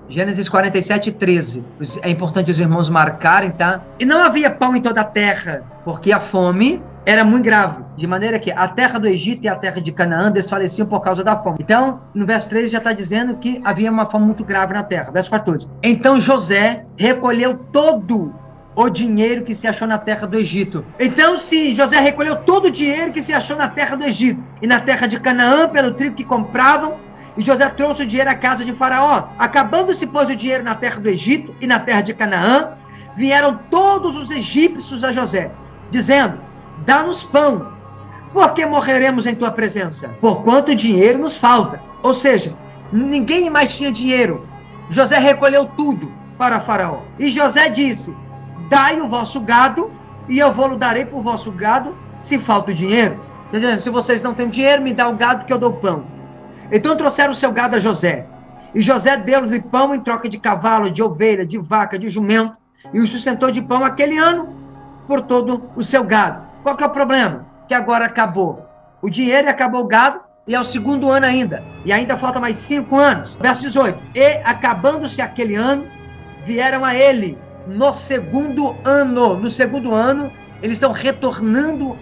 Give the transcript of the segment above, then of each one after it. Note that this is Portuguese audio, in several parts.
Gênesis 47:13. É importante os irmãos marcarem, tá? E não havia pão em toda a terra, porque a fome era muito grave, de maneira que a terra do Egito e a terra de Canaã desfaleciam por causa da fome. Então, no verso 13 já está dizendo que havia uma fome muito grave na terra. Verso 14. Então José recolheu todo o dinheiro que se achou na terra do Egito. Então, se José recolheu todo o dinheiro que se achou na terra do Egito e na terra de Canaã pelo trigo que compravam, e José trouxe o dinheiro à casa de Faraó. Acabando-se, pois, o dinheiro na terra do Egito e na terra de Canaã, vieram todos os egípcios a José, dizendo: dá-nos pão, porque morreremos em tua presença, porquanto dinheiro nos falta. Ou seja, ninguém mais tinha dinheiro. José recolheu tudo para Faraó. E José disse: dai o vosso gado, e eu vou-lo darei por vosso gado, se falta o dinheiro. Entendeu? Se vocês não têm dinheiro, me dá o gado que eu dou pão. Então trouxeram o seu gado a José, e José deu-lhe pão em troca de cavalo, de ovelha, de vaca, de jumento, e o sustentou de pão aquele ano por todo o seu gado. Qual que é o problema? Que agora acabou o dinheiro e acabou o gado, e é o segundo ano ainda, e ainda falta mais 5 anos. Verso 18. E acabando-se aquele ano, vieram a ele no segundo ano. No segundo ano, eles estão retornando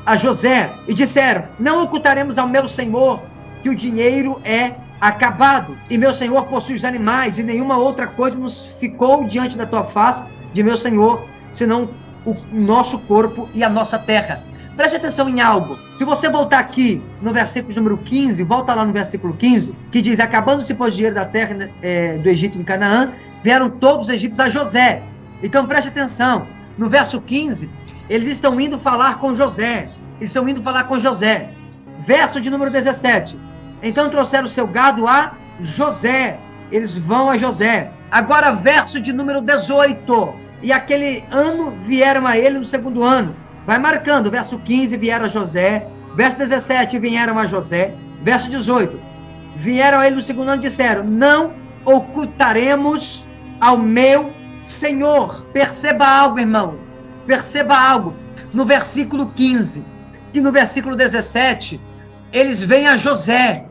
a José, e disseram: não ocultaremos ao meu senhor que o dinheiro é acabado, e meu senhor possui os animais, e nenhuma outra coisa nos ficou diante da tua face, de meu senhor, senão o nosso corpo e a nossa terra. Preste atenção em algo. Se você voltar aqui no versículo número 15, volta lá no versículo 15, que diz: acabando-se, pois, o dinheiro da terra do Egito em Canaã, vieram todos os egípcios a José. Então preste atenção, no verso 15, eles estão indo falar com José. Verso de número 17. Então trouxeram o seu gado a José. Eles vão a José. Agora, verso de número 18. E aquele ano vieram a ele no segundo ano. Vai marcando. Verso 15, vieram a José. Verso 17, vieram a José. Verso 18. Vieram a ele no segundo ano e disseram: não ocultaremos ao meu senhor. Perceba algo, irmão. Perceba algo. No versículo 15 e no versículo 17, eles vêm a José.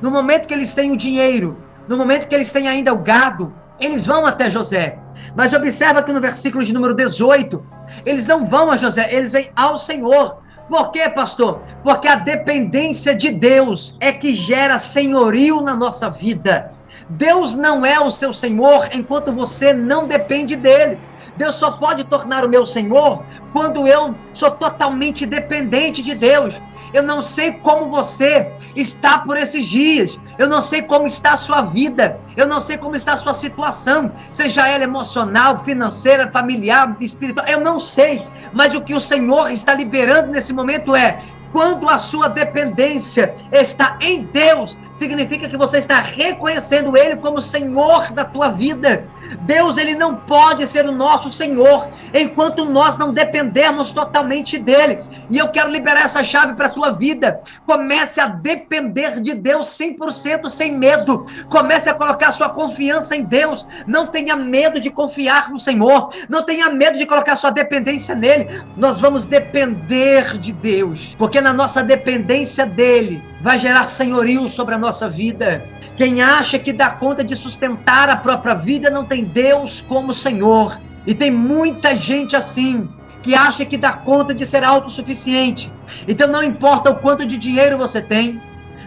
No momento que eles têm o dinheiro, no momento que eles têm ainda o gado, eles vão até José. Mas observa que no versículo de número 18, eles não vão a José, eles vêm ao Senhor. Por quê, pastor? Porque a dependência de Deus é que gera senhorio na nossa vida. Deus não é o seu Senhor enquanto você não depende dele. Deus só pode tornar o meu Senhor quando eu sou totalmente dependente de Deus. Eu não sei como você está por esses dias. Eu não sei como está a sua vida. Eu não sei como está a sua situação, seja ela emocional, financeira, familiar, espiritual. Eu não sei. Mas o que o Senhor está liberando nesse momento é: quando a sua dependência está em Deus, significa que você está reconhecendo Ele como Senhor da tua vida. Deus, Ele não pode ser o nosso Senhor enquanto nós não dependermos totalmente dEle. E eu quero liberar essa chave para a tua vida. Comece a depender de Deus 100% sem medo. Comece a colocar sua confiança em Deus. Não tenha medo de confiar no Senhor. Não tenha medo de colocar sua dependência nele. Nós vamos depender de Deus, porque na nossa dependência dele vai gerar senhorio sobre a nossa vida. Quem acha que dá conta de sustentar a própria vida não tem Deus como Senhor. E tem muita gente assim, que acha que dá conta de ser autossuficiente. Então não importa o quanto de dinheiro você tem,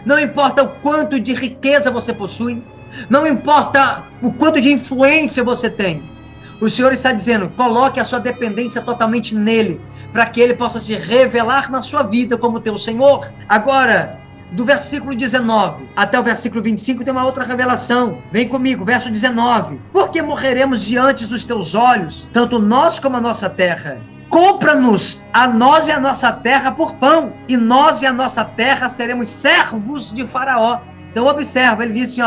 não importa o quanto de riqueza você possui, não importa o quanto de influência você tem. O Senhor está dizendo: coloque a sua dependência totalmente nele, para que ele possa se revelar na sua vida como teu Senhor. Agora, do versículo 19 até o versículo 25 tem uma outra revelação. Vem comigo, verso 19. Porque morreremos diante dos teus olhos, tanto nós como a nossa terra. Compra-nos a nós e a nossa terra por pão, e nós e a nossa terra seremos servos de Faraó. Então observa, ele disse: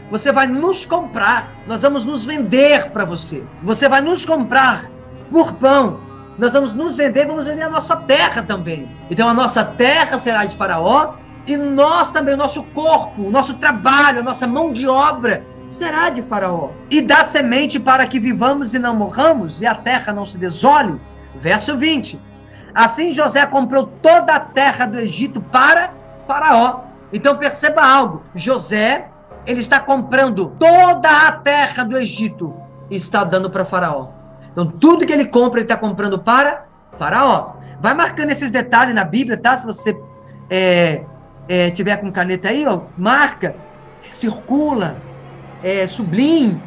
você vai nos comprar, nós vamos nos vender para você. Você vai nos comprar por pão, nós vamos nos vender, vamos vender a nossa terra também. Então a nossa terra será de Faraó, e nós também, o nosso corpo, o nosso trabalho, a nossa mão de obra será de Faraó. E dá semente para que vivamos e não morramos, e a terra não se desole. Verso 20. Assim José comprou toda a terra do Egito para Faraó, Então perceba algo, José, ele está comprando toda a terra do Egito e está dando para Faraó. Então tudo que ele compra, ele está comprando para Faraó. Vai marcando esses detalhes na Bíblia, tá? Se você tiver com caneta aí, ó, marca, circula, sublinhe,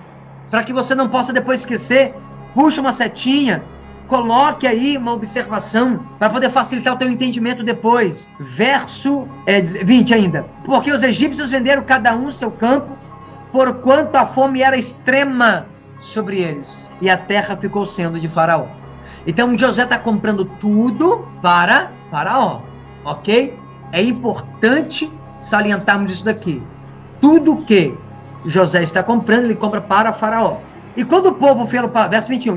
para que você não possa depois esquecer. Puxa uma setinha, coloque aí uma observação para poder facilitar o teu entendimento depois. Verso 20 ainda. Porque os egípcios venderam cada um seu campo, porquanto a fome era extrema sobre eles, e a terra ficou sendo de Faraó. Então José está comprando tudo para Faraó, ok? É importante salientarmos isso daqui. Tudo que José está comprando, ele compra para Faraó. E quando o povo verso 21,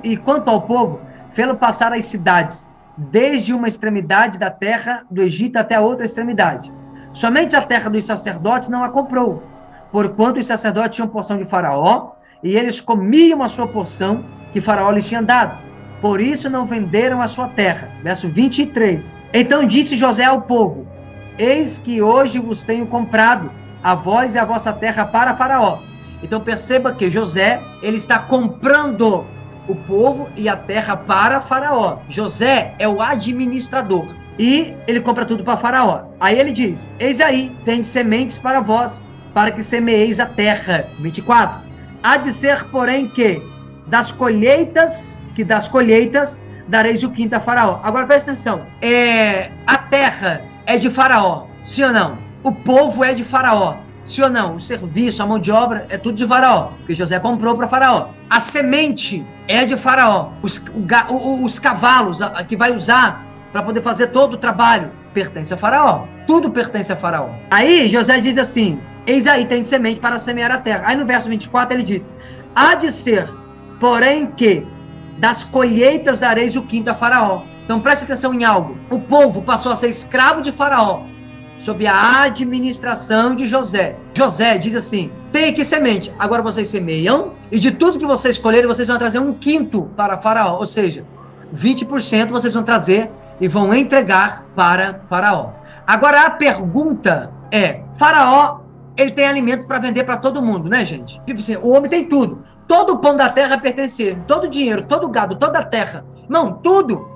e quanto ao povo, fê-lo passar as cidades, desde uma extremidade da terra do Egito até a outra extremidade. Somente a terra dos sacerdotes não a comprou, porquanto os sacerdotes tinham porção de Faraó, e eles comiam a sua porção que Faraó lhes tinha dado. Por isso não venderam a sua terra. Verso 23. Então disse José ao povo: eis que hoje vos tenho comprado, a vós e a vossa terra para Faraó. Então perceba que José, ele está comprando o povo e a terra para Faraó. José é o administrador e ele compra tudo para Faraó. Aí ele diz: eis aí, tem sementes para vós, para que semeeis a terra. 24. Há de ser, porém, que das colheitas dareis o quinto a Faraó. Agora presta atenção, a terra é de Faraó, sim ou não? O povo é de Faraó, sim ou não? O serviço, a mão de obra é tudo de Faraó, que José comprou para Faraó. A semente é de Faraó, os cavalos que vai usar para poder fazer todo o trabalho pertence a Faraó, tudo pertence a Faraó. Aí José diz assim: eis aí, tem semente para semear a terra. Aí no verso 24 ele diz: há de ser, porém, que das colheitas dareis o quinto a Faraó. Então preste atenção em algo, o povo passou a ser escravo de Faraó, sob a administração de José. José diz assim: tem aqui semente, agora vocês semeiam, e de tudo que vocês escolherem, vocês vão trazer um quinto para Faraó, ou seja, 20% vocês vão trazer e vão entregar para Faraó. Agora a pergunta é: Faraó, ele tem alimento para vender para todo mundo, né, gente? Tipo assim, o homem tem tudo. Todo o pão da terra pertence a ele, todo o dinheiro, todo o gado, toda a terra. Não, tudo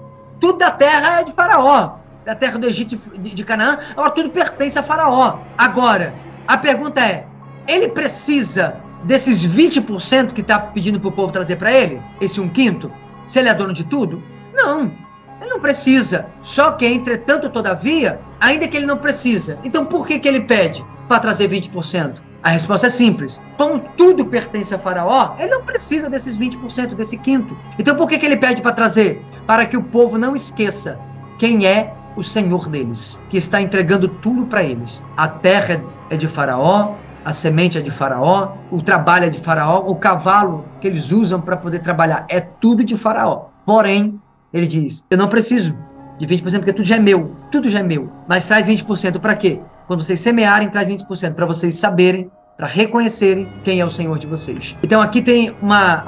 da terra é de Faraó, da terra do Egito, de Canaã, agora tudo pertence a Faraó. Agora, a pergunta é: ele precisa desses 20% que está pedindo para o povo trazer para ele? Esse 1/5? Se ele é dono de tudo? Não, ele não precisa. Só que, entretanto, todavia, ainda que ele não precisa, então por que ele pede para trazer 20%? A resposta é simples: como tudo pertence a Faraó, ele não precisa desses 20%, desse quinto. Então por que ele pede para trazer? Para que o povo não esqueça quem é o Senhor deles, que está entregando tudo para eles. A terra é de Faraó, a semente é de Faraó, o trabalho é de Faraó, o cavalo que eles usam para poder trabalhar é tudo de Faraó. Porém, ele diz: eu não preciso de 20%, porque tudo já é meu, mas traz 20% para quê? Quando vocês semearem, traz 20% para vocês saberem, para reconhecerem quem é o Senhor de vocês. Então aqui tem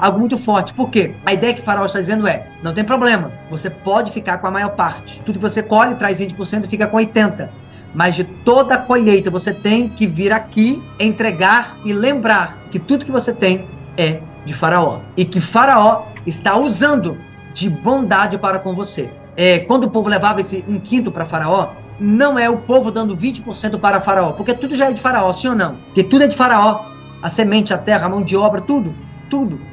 algo muito forte. Por quê? A ideia que o Faraó está dizendo é: não tem problema, você pode ficar com a maior parte. Tudo que você colhe, traz 20% e fica com 80%. Mas de toda a colheita, você tem que vir aqui, entregar e lembrar que tudo que você tem é de Faraó. E que Faraó está usando de bondade para com você. Quando o povo levava esse 1/5 para Faraó, não é o povo dando 20% para Faraó, porque tudo já é de Faraó, sim ou não? Porque tudo é de Faraó, a semente, a terra, a mão de obra, tudo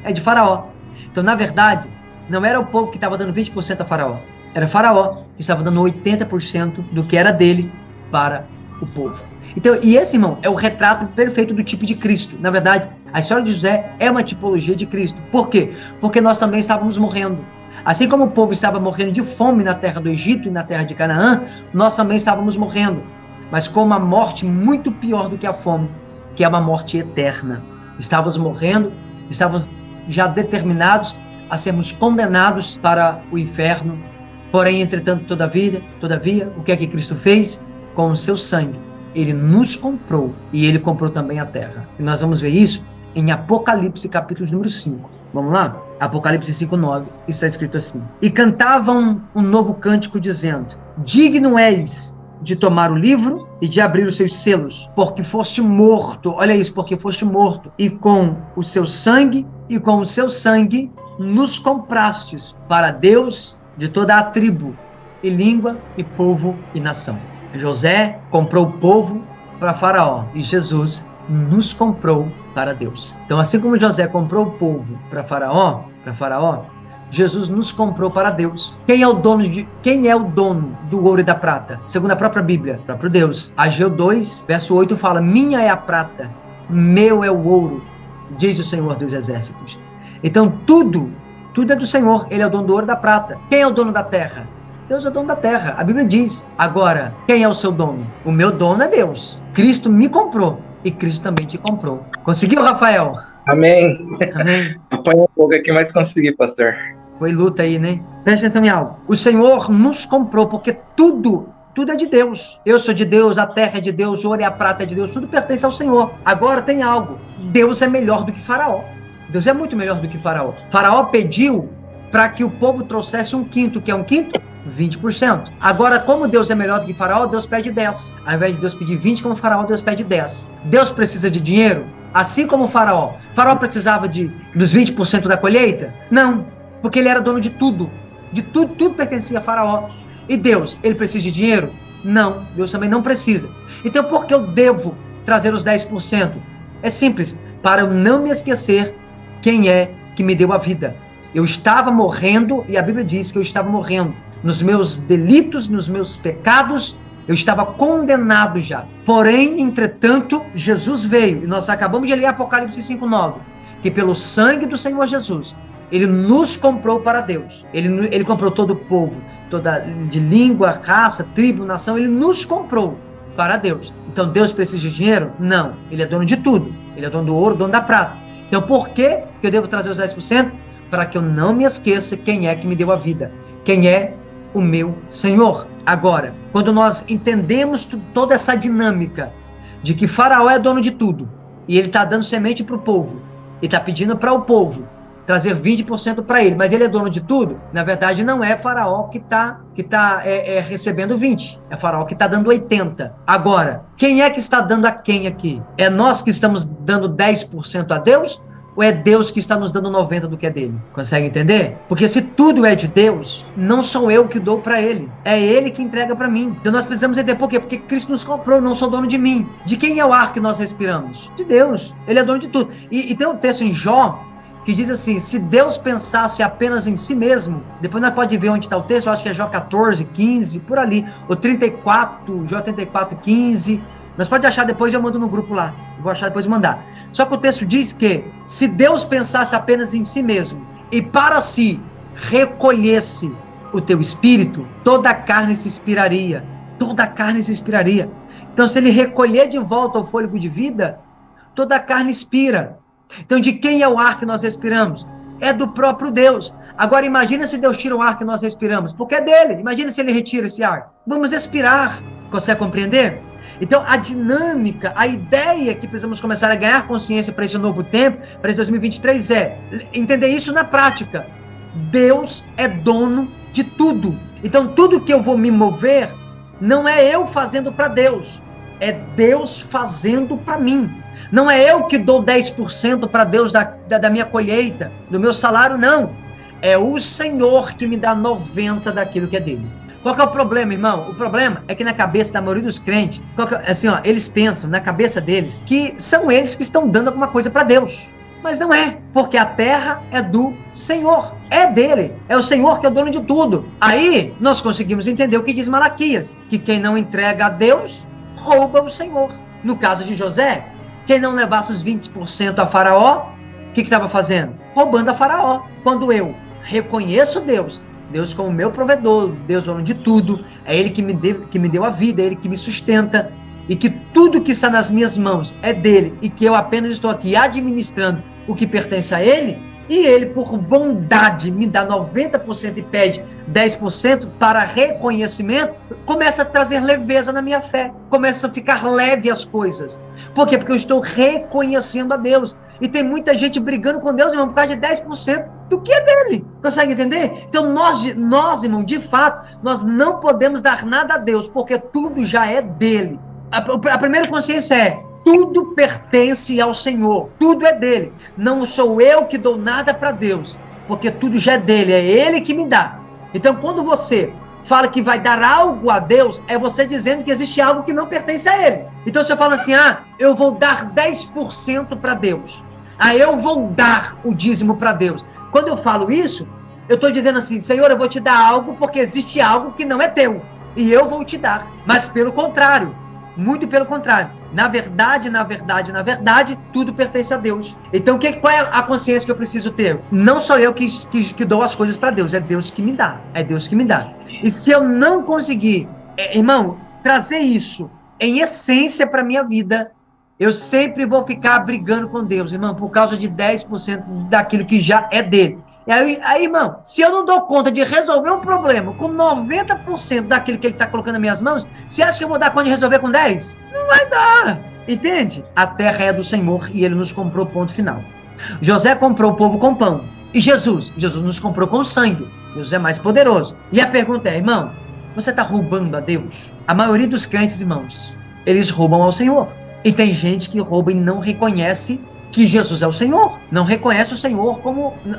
é de Faraó. Então, na verdade, não era o povo que estava dando 20% a Faraó, era Faraó que estava dando 80% do que era dele para o povo. Então, e esse, irmão, é o retrato perfeito do tipo de Cristo. Na verdade, a história de José é uma tipologia de Cristo. Por quê? Porque nós também estávamos morrendo. Assim como o povo estava morrendo de fome na terra do Egito e na terra de Canaã, nós também estávamos morrendo, mas com uma morte muito pior do que a fome, que é uma morte eterna. Estávamos morrendo, estávamos já determinados a sermos condenados para o inferno. Porém, entretanto, todavia, o que é que Cristo fez? Com o seu sangue, ele nos comprou, e ele comprou também a terra. E nós vamos ver isso em Apocalipse, capítulo número 5. Vamos lá? Apocalipse 5:9, está escrito assim: e cantavam um novo cântico dizendo: digno és de tomar o livro e de abrir os seus selos, porque foste morto, olha isso, porque foste morto, e com o seu sangue nos comprastes para Deus de toda a tribo, e língua, e povo, e nação. José comprou o povo para Faraó, e Jesus nos comprou para Deus. Então, assim como José comprou o povo para Faraó, Jesus nos comprou para Deus. Quem é o dono do ouro e da prata? Segundo a própria Bíblia, o próprio Deus. Ageu 2, verso 8 fala: minha é a prata, meu é o ouro, diz o Senhor dos Exércitos. Então tudo é do Senhor. Ele é o dono do ouro e da prata. Quem é o dono da terra? Deus é o dono da terra. A Bíblia diz. Agora, quem é o seu dono? O meu dono é Deus. Cristo me comprou e Cristo também te comprou. Conseguiu, Rafael? Amém. Amém. Apanhei um pouco aqui, mas consegui, pastor. Foi luta aí, né? Presta atenção em algo. O Senhor nos comprou porque tudo é de Deus. Eu sou de Deus, a terra é de Deus, o ouro e a prata é de Deus, tudo pertence ao Senhor. Agora tem algo. Deus é melhor do que Faraó. Deus é muito melhor do que Faraó. Faraó pediu para que o povo trouxesse um quinto. Que é um quinto? 20%. Agora, como Deus é melhor do que Faraó, Deus pede 10. Ao invés de Deus pedir 20 como Faraó, Deus pede 10. Deus precisa de dinheiro? Assim como Faraó. Faraó precisava dos 20% da colheita? Não, porque ele era dono de tudo. De tudo pertencia a Faraó. E Deus, ele precisa de dinheiro? Não, Deus também não precisa. Então, por que eu devo trazer os 10%? É simples, para eu não me esquecer quem é que me deu a vida. Eu estava morrendo, e a Bíblia diz que eu estava morrendo nos meus delitos, nos meus pecados, eu estava condenado já. Porém, entretanto, Jesus veio, e nós acabamos de ler Apocalipse 5:9, que pelo sangue do Senhor Jesus, ele nos comprou para Deus. Ele comprou todo o povo, toda de língua, raça, tribo, nação, ele nos comprou para Deus. Então, Deus precisa de dinheiro? Não. Ele é dono de tudo. Ele é dono do ouro, dono da prata. Então, por que eu devo trazer os 10%? Para que eu não me esqueça quem é que me deu a vida. Quem é o meu Senhor. Agora, quando nós entendemos toda essa dinâmica de que Faraó é dono de tudo, e ele está dando semente para o povo, e está pedindo para o povo trazer 20% para ele, mas ele é dono de tudo, na verdade não é Faraó que está recebendo 20%, é Faraó que está dando 80%. Agora, quem é que está dando a quem aqui? É nós que estamos dando 10% a Deus? Ou é Deus que está nos dando 90% do que é dele? Consegue entender? Porque se tudo é de Deus, não sou eu que dou para ele. É ele que entrega para mim. Então nós precisamos entender por quê? Porque Cristo nos comprou, não sou dono de mim. De quem é o ar que nós respiramos? De Deus. Ele é dono de tudo. E tem um texto em Jó que diz assim: se Deus pensasse apenas em si mesmo, depois nós podemos ver onde está o texto, eu acho que é Jó 14, 15, por ali, ou 34, Jó 34, 15, nós podemos achar depois, eu mando no grupo lá, eu vou achar depois de mandar. Só que o texto diz que, se Deus pensasse apenas em si mesmo, e para si recolhesse o teu espírito, toda a carne se expiraria, então se ele recolher de volta o fôlego de vida, toda a carne expira. Então, de quem é o ar que nós respiramos? É do próprio Deus. Agora, imagina se Deus tira o ar que nós respiramos, porque é dele. Imagina se ele retira esse ar. Vamos respirar. Consegue compreender? Então, a dinâmica, a ideia que precisamos começar a ganhar consciência para esse novo tempo, para esse 2023, é entender isso na prática. Deus é dono de tudo. Então, tudo que eu vou me mover, não é eu fazendo para Deus, é Deus fazendo para mim. Não é eu que dou 10% para Deus da minha colheita, do meu salário, não. É o Senhor que me dá 90% daquilo que é dele. Qual que é o problema, irmão? O problema é que na cabeça da maioria dos crentes, eles pensam na cabeça deles que são eles que estão dando alguma coisa para Deus. Mas não é, porque a terra é do Senhor, é dele, é o Senhor que é o dono de tudo. Aí nós conseguimos entender o que diz Malaquias, que quem não entrega a Deus, rouba o Senhor. No caso de José, quem não levasse os 20% a Faraó, o que estava fazendo? Roubando a Faraó. Quando eu reconheço Deus como meu provedor, Deus dono de tudo, é Ele que me deu a vida, é Ele que me sustenta, e que tudo que está nas minhas mãos é dele, e que eu apenas estou aqui administrando o que pertence a Ele, e Ele, por bondade, me dá 90% e pede 10% para reconhecimento, começa a trazer leveza na minha fé, começa a ficar leve as coisas. Por quê? Porque eu estou reconhecendo a Deus. E tem muita gente brigando com Deus, irmão, por causa de 10%. do que é dele. Consegue entender? Então nós, irmão, de fato, nós não podemos dar nada a Deus, porque tudo já é dele. A primeira consciência é: tudo pertence ao Senhor, tudo é dele. Não sou eu que dou nada para Deus, porque tudo já é dele, é ele que me dá. Então, quando você fala que vai dar algo a Deus, é você dizendo que existe algo que não pertence a ele. Então, você fala assim: eu vou dar 10% para Deus. Eu vou dar o dízimo para Deus. Quando eu falo isso, eu estou dizendo assim: Senhor, eu vou te dar algo porque existe algo que não é teu, e eu vou te dar. Mas pelo contrário, muito pelo contrário. Na verdade, tudo pertence a Deus. Então, qual é a consciência que eu preciso ter? Não sou eu que dou as coisas para Deus, é Deus que me dá. É Deus que me dá. E se eu não conseguir, irmão, trazer isso em essência para minha vida, eu sempre vou ficar brigando com Deus, irmão, por causa de 10% daquilo que já é dele. E aí, irmão, se eu não dou conta de resolver um problema com 90% daquilo que ele está colocando nas minhas mãos, você acha que eu vou dar conta de resolver com 10%? Não vai dar, entende? A terra é do Senhor e ele nos comprou, ponto final. José comprou o povo com pão. E Jesus nos comprou com sangue. Jesus é mais poderoso. E a pergunta é: irmão, você está roubando a Deus? A maioria dos crentes, irmãos, eles roubam ao Senhor. E tem gente que rouba e não reconhece que Jesus é o Senhor. Não reconhece o Senhor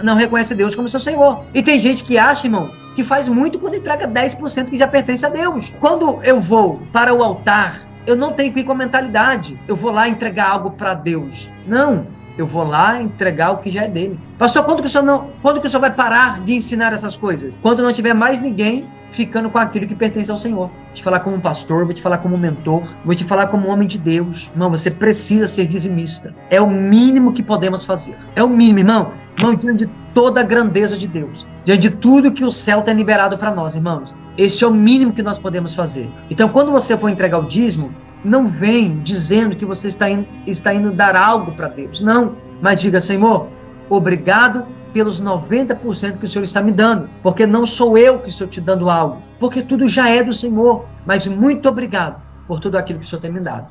não reconhece Deus como seu Senhor. E tem gente que acha, irmão, que faz muito quando entrega 10% que já pertence a Deus. Quando eu vou para o altar, eu não tenho que ir com a mentalidade: eu vou lá entregar algo para Deus. Não, eu vou lá entregar o que já é dele. Pastor, quando que o senhor vai parar de ensinar essas coisas? Quando não tiver mais ninguém ficando com aquilo que pertence ao Senhor. Vou te falar como pastor, vou te falar como mentor, vou te falar como homem de Deus. Irmão, você precisa ser dizimista. É o mínimo que podemos fazer. É o mínimo, irmão. Irmão, diante de toda a grandeza de Deus, diante de tudo que o céu tem liberado para nós, irmãos, esse é o mínimo que nós podemos fazer. Então, quando você for entregar o dízimo, não vem dizendo que você está indo dar algo para Deus. Não, mas diga: Senhor, obrigado pelos 90% que o Senhor está me dando, porque não sou eu que estou te dando algo, porque tudo já é do Senhor, mas muito obrigado por tudo aquilo que o Senhor tem me dado.